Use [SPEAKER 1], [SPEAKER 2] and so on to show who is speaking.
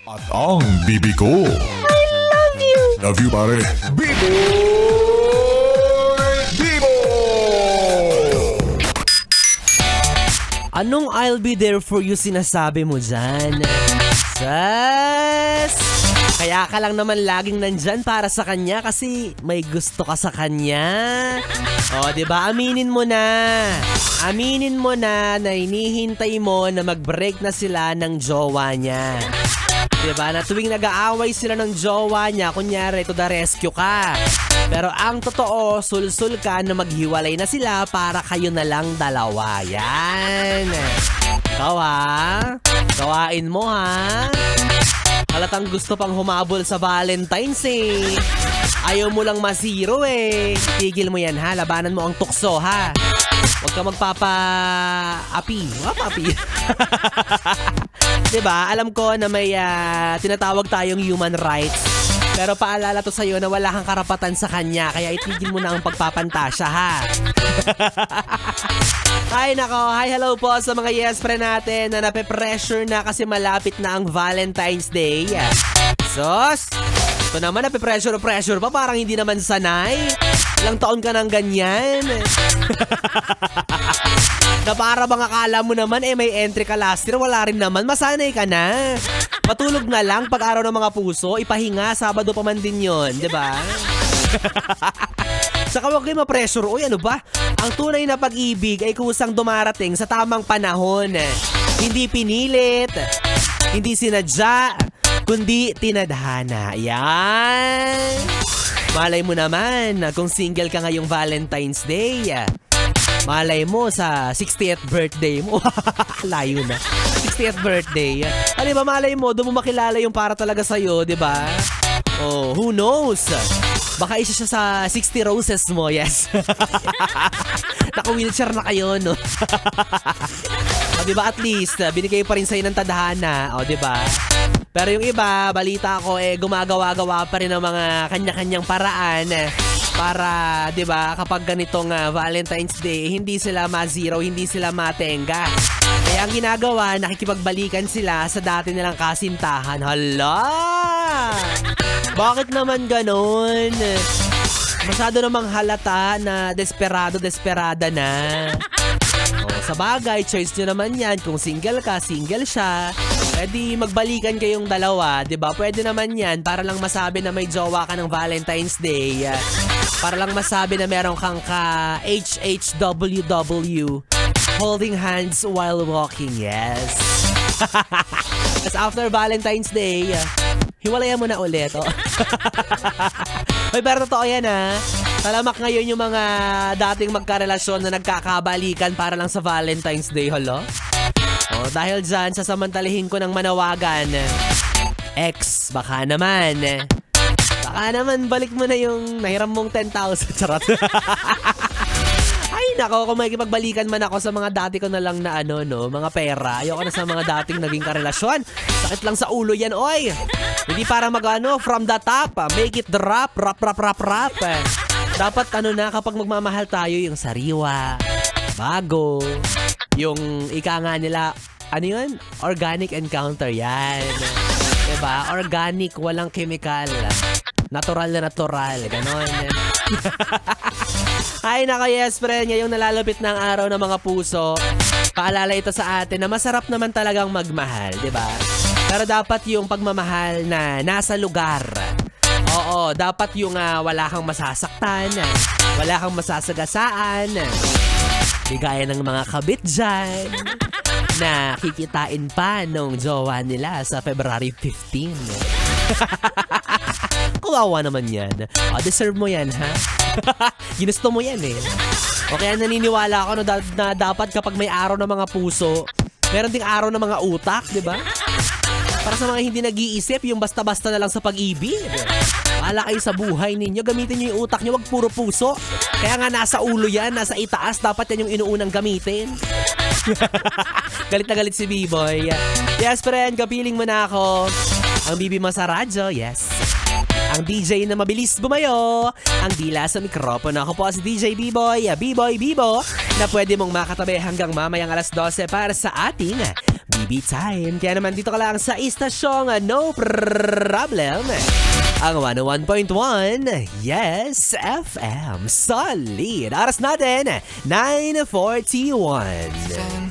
[SPEAKER 1] At ang bibi ko.
[SPEAKER 2] I love you.
[SPEAKER 1] Love you, pare. Bibo! Bibo!
[SPEAKER 2] Anong I'll be there for you sinasabi mo dyan? Sas! Kaya ka lang naman laging nandyan para sa kanya kasi may gusto ka sa kanya. O, diba? Aminin mo na. Aminin mo na hinihintay mo na mag-break na sila ng jowa niya. Diba? Na tuwing nag-aaway sila ng jowa niya, kunyari, to the rescue ka. Pero ang totoo, sulsul ka na maghiwalay na sila para kayo na lang dalawa. Yan. Ikaw ha? Gawain mo ha? Halatang gusto pang humabol sa Valentine's eh. Ayaw mo lang ma-zero eh. Tigil mo yan ha. Labanan mo ang tukso ha. Huwag ka magpapa-api. Api. Diba? Alam ko na may tinatawag tayong human rights. Pero paalala to sa'yo na wala kang karapatan sa kanya. Kaya itigil mo na ang pagpapantasya ha. Hi nako, hi hello po sa mga yes friend natin na nape-pressure na kasi malapit na ang Valentine's Day. Sos, ito naman nape-pressure pa parang hindi naman sanay. Ilang taon ka nang ganyan. Na para bang akala mo naman may entry ka last year, wala rin naman, masanay ka na. Matulog na lang pag araw ng mga puso, ipahinga, Sabado pa man din yun, di ba? Saka huwag kayo ma-pressure. Uy, ano ba? Ang tunay na pag-ibig ay kusang dumarating sa tamang panahon. Hindi pinilit, hindi sinadya, kundi tinadhana. Yan. Malay mo naman kung single ka ngayong Valentine's Day. Malay mo sa 60th birthday mo. Layo na. 60th birthday. Ano ba, malay mo, doon mo makilala yung para talaga sa'yo, di ba? Oh, who knows? Baka isa siya sa 60 roses mo, yes. Naka-wheelchair na kayo, no? O, diba, at least, binigay pa rin sa'yo ng tadhana. O, diba? Pero yung iba, balita ko, gumagawa-gawa pa rin ng mga kanya-kanyang paraan para, diba, kapag ganitong Valentine's Day, hindi sila ma-zero, hindi sila matenga. Kaya ang ginagawa, nakikipagbalikan sila sa dati nilang kasintahan. Hala! Bakit naman ganon? Masyado namang halata na desperada na. O, sa bagay, choice nyo naman yan. Kung single ka, single siya. Pwede magbalikan kayong dalawa, diba? Pwede naman yan para lang masabi na may jowa ka ng Valentine's Day. Para lang masabi na meron kang ka HHWW. Holding hands while walking, yes. As after Valentine's Day, hiwalayan mo na ulit. Oh. May pero totoo yan ha. Talamak ngayon yung mga dating magkarelasyon na nagkakabalikan para lang sa Valentine's Day, hala. Oh, dahil dyan, sasamantalihin ko ng manawagan. Ex, baka naman. Baka naman, balik mo na yung nahiram mong 10,000. Charot. Ay, nako, kung makikipagbalikan man ako sa mga dati ko na lang na mga pera. Ayoko na sa mga dating naging karelasyon. Sakit lang sa ulo yan, oy. Hindi para from the top, make it drop, rap. Dapat na, kapag magmamahal tayo, yung sariwa, bago, yung ika nga nila, yun? Organic encounter, yan. Diba? Organic, walang chemical. Natural na natural, ganon. Ay naka yes friend, ngayong nalalapit na ang araw ng mga puso, paalala ito sa atin na masarap naman talagang magmahal, di ba? Pero dapat yung pagmamahal na nasa lugar. Oo, dapat yung wala kang masasaktan, wala kang masasagasaan, di gaya ng mga kabit dyan na kikitain pa nung jowa nila sa February 15. Kawawa naman yan. Deserve mo yan, ha? Ginusto mo yan, eh. O kaya naniniwala ako na dapat kapag may araw ng mga puso, meron ding araw ng mga utak, di ba? Para sa mga hindi nag-iisip, yung basta-basta na lang sa pag-ibig. Wala kayo sa buhay ninyo, gamitin nyo yung utak nyo, wag puro puso. Kaya nga nasa ulo yan, nasa itaas, dapat yan yung inuunang gamitin. Galit na galit si B-Boy. Yes, friend, kapiling mo na ako. Ang bibi mo sa radyo, yes. Ang DJ na mabilis bumayo, ang dila sa mikropono. Ako po si DJ B-Boy, B-Boy Bibo, na pwede mong makatabi hanggang mamayang alas 12 para sa ating BB Time. Kaya naman dito ka lang sa istasyong No Problem. Ang 101.1, Yes FM. Solid. Oras natin, 9:41.